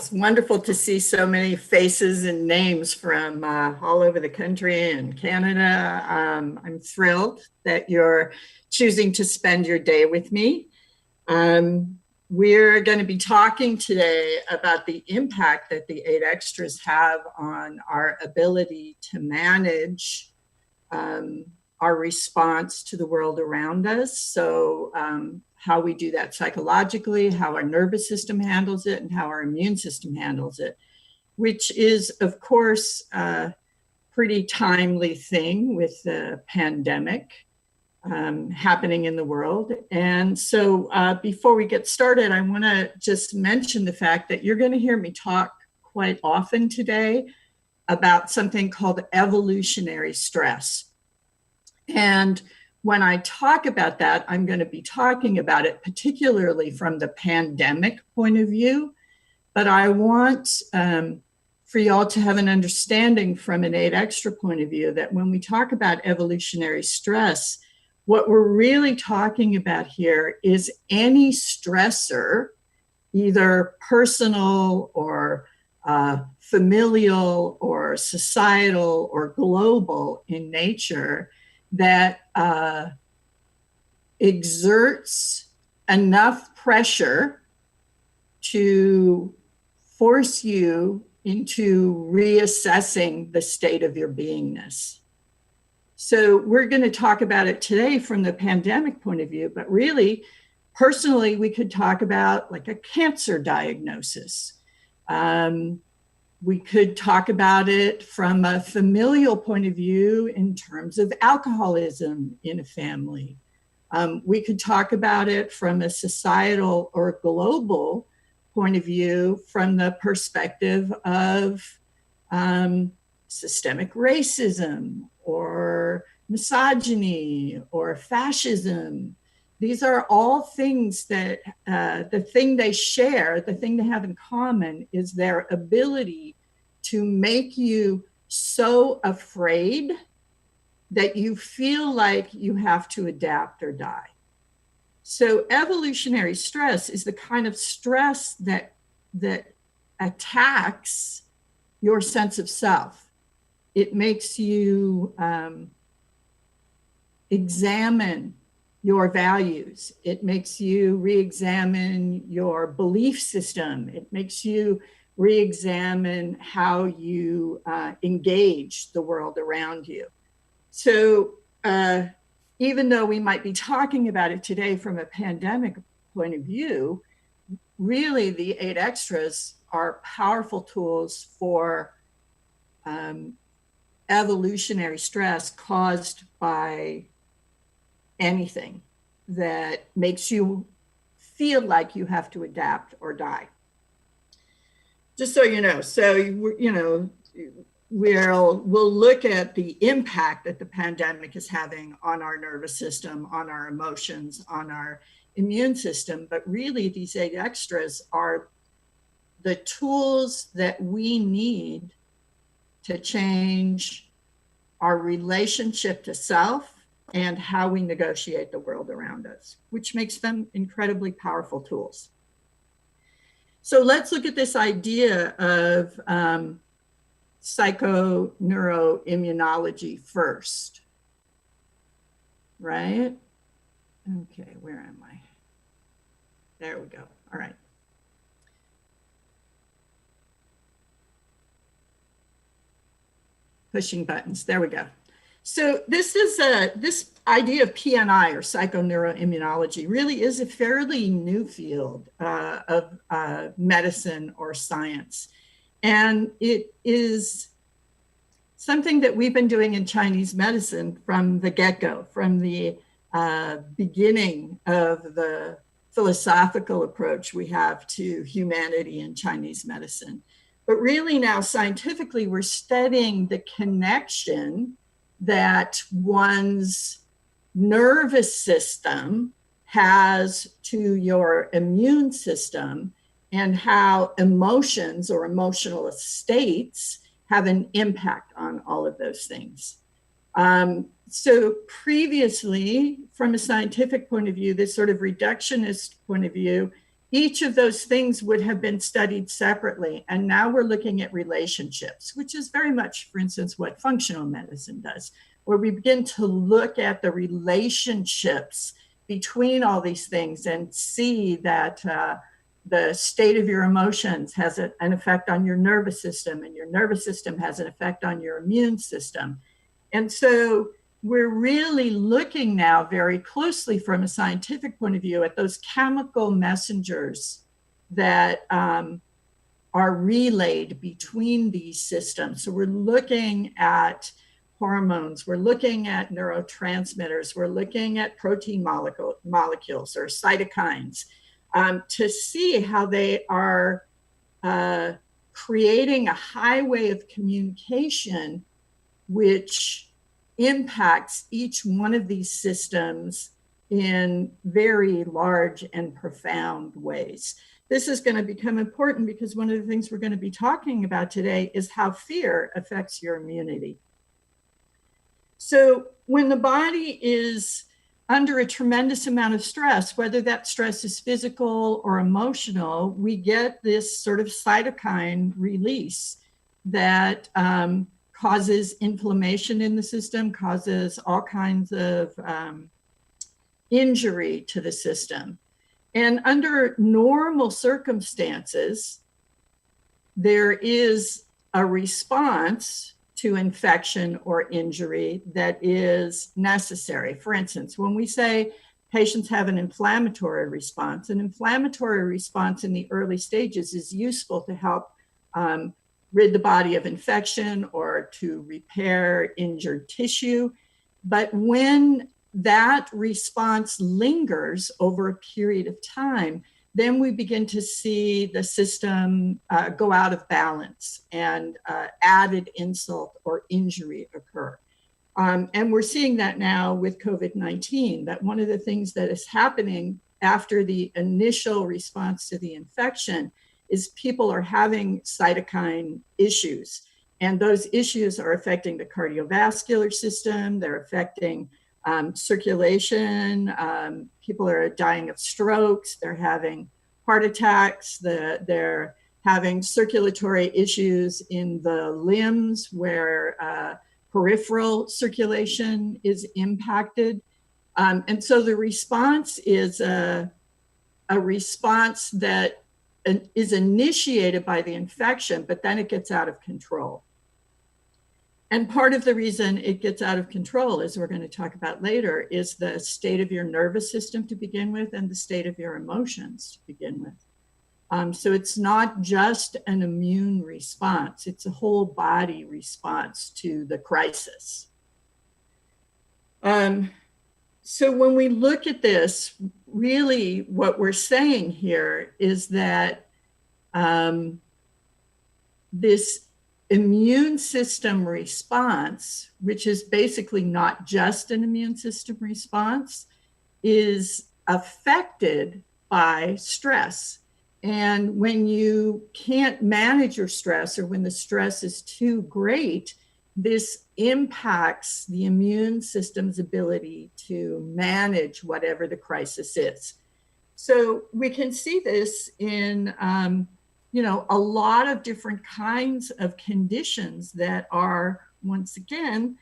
It's wonderful to see so many faces and names from all over the country and Canada. I'm thrilled that you're choosing to spend your day with me. We're going to be talking today about the impact that the 8 extras have on our ability to manage our response to the world around us. So how we do that psychologically, how our nervous system handles it, and how our immune system handles it, which is, of course, a pretty timely thing with the pandemic happening in the world. And so before we get started, I want to just mention the fact that you're going to hear me talk quite often today about something called evolutionary stress. And when I talk about that, I'm going to be talking about it particularly from the pandemic point of view. But I want for y'all to have an understanding from an 8 extra point of view that when we talk about evolutionary stress, what we're really talking about here is any stressor, either personal or familial or societal or global in nature, that exerts enough pressure to force you into reassessing the state of your beingness. So we're going to talk about it today from the pandemic point of view, but really, personally, we could talk about like a cancer diagnosis. We could talk about it from a familial point of view in terms of alcoholism in a family. We could talk about it from a societal or global point of view from the perspective of systemic racism or misogyny or fascism. These are all things that the thing they share, the thing they have in common is their ability to make you so afraid that you feel like you have to adapt or die. So evolutionary stress is the kind of stress that attacks your sense of self. It makes you examine your values. It makes you re-examine your belief system. It makes you re-examine how you engage the world around you. So even though we might be talking about it today from a pandemic point of view, really the 8 extras are powerful tools for evolutionary stress caused by anything that makes you feel like you have to adapt or die. Just so you know, we'll look at the impact that the pandemic is having on our nervous system, on our emotions, on our immune system. But really, these 8 extras are the tools that we need to change our relationship to self and how we negotiate the world around us, which makes them incredibly powerful tools. So let's look at this idea of Psychoneuroimmunology first, right? Okay, where am I? There we go. All right. Pushing buttons. There we go. So this is this idea of PNI or psychoneuroimmunology really is a fairly new field of medicine or science. And it is something that we've been doing in Chinese medicine from the get-go, from the beginning of the philosophical approach we have to humanity in Chinese medicine. But really now scientifically, we're studying the connection that one's nervous system has to your immune system and how emotions or emotional states have an impact on all of those things. So previously, from a scientific point of view, this sort of reductionist point of view, each of those things would have been studied separately. And now we're looking at relationships, which is very much, for instance, what functional medicine does, where we begin to look at the relationships between all these things and see that the state of your emotions has an effect on your nervous system, and your nervous system has an effect on your immune system. And so we're really looking now very closely from a scientific point of view at those chemical messengers that are relayed between these systems. So we're looking at hormones, we're looking at neurotransmitters, we're looking at protein molecules or cytokines to see how they are creating a highway of communication which impacts each one of these systems in very large and profound ways. This is going to become important because one of the things we're going to be talking about today is how fear affects your immunity. So when the body is under a tremendous amount of stress, whether that stress is physical or emotional, we get this sort of cytokine release that causes inflammation in the system, causes all kinds of injury to the system. And under normal circumstances, there is a response to infection or injury that is necessary. For instance, when we say patients have an inflammatory response in the early stages is useful to help rid the body of infection or to repair injured tissue. But when that response lingers over a period of time, then we begin to see the system go out of balance and added insult or injury occur. And we're seeing that now with COVID-19, that one of the things that is happening after the initial response to the infection is people are having cytokine issues. And those issues are affecting the cardiovascular system, they're affecting circulation, people are dying of strokes, they're having heart attacks, they're having circulatory issues in the limbs where peripheral circulation is impacted. And so the response is a response that is initiated by the infection, but then it gets out of control. And part of the reason it gets out of control, as we're going to talk about later, is the state of your nervous system to begin with and the state of your emotions to begin with. So it's not just an immune response, it's a whole body response to the crisis. So when we look at this, really what we're saying here is that this immune system response, which is basically not just an immune system response, is affected by stress. And when you can't manage your stress, or when the stress is too great, this impacts the immune system's ability to manage whatever the crisis is. So we can see this in a lot of different kinds of conditions that are, once again,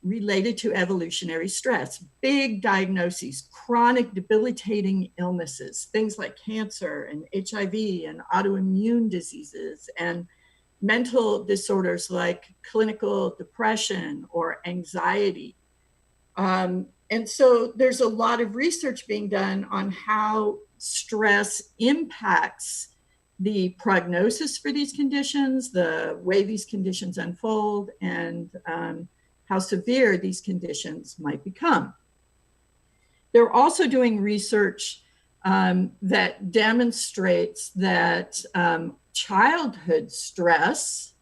related to evolutionary stress. Big diagnoses, chronic debilitating illnesses, things like cancer and HIV and autoimmune diseases, and mental disorders like clinical depression or anxiety. And so there's a lot of research being done on how stress impacts the prognosis for these conditions, the way these conditions unfold, and how severe these conditions might become. They're also doing research that demonstrates that childhood stress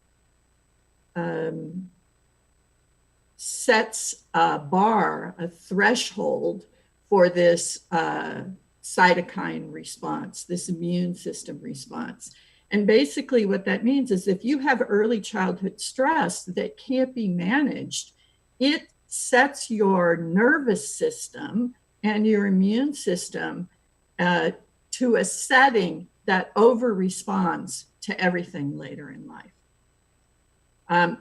sets a bar, a threshold for this cytokine response, this immune system response. And basically what that means is if you have early childhood stress that can't be managed, it sets your nervous system and your immune system to to a setting that over responds to everything later in life.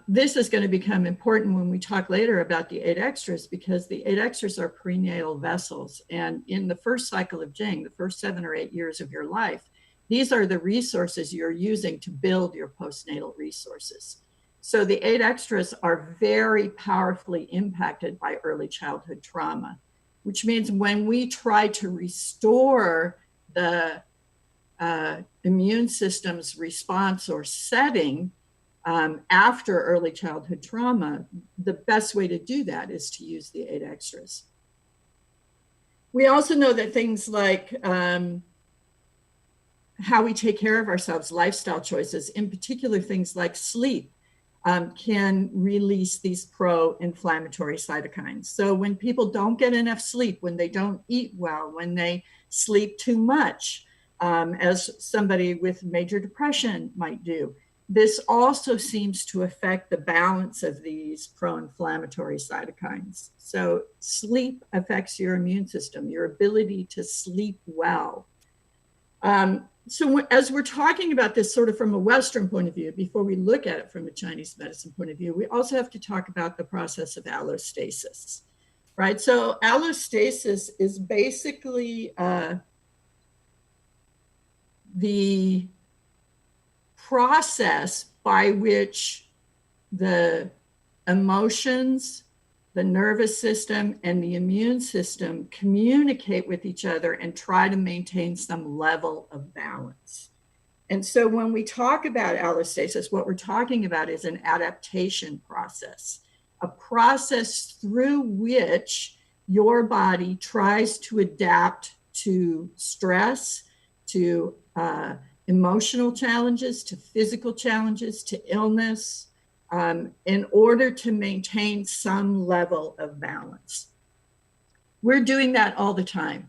This is going to become important when we talk later about the 8 extras, because the 8 extras are prenatal vessels. And in the first cycle of Jing, the first 7 or 8 years of your life, these are the resources you're using to build your postnatal resources. So the 8 extras are very powerfully impacted by early childhood trauma, which means when we try to restore the immune system's response or setting after early childhood trauma, the best way to do that is to use the 8 extras. We also know that things like how we take care of ourselves, lifestyle choices, in particular things like sleep, can release these pro-inflammatory cytokines. So when people don't get enough sleep, when they don't eat well, when they sleep too much, as somebody with major depression might do, this also seems to affect the balance of these pro-inflammatory cytokines. So sleep affects your immune system, your ability to sleep well. So as we're talking about this sort of from a Western point of view, before we look at it from a Chinese medicine point of view, we also have to talk about the process of allostasis, right? So allostasis is basically the process by which the emotions, the nervous system, and the immune system communicate with each other and try to maintain some level of balance. And so when we talk about allostasis, what we're talking about is an adaptation process, a process through which your body tries to adapt to stress, to emotional challenges, to physical challenges, to illness, in order to maintain some level of balance. We're doing that all the time.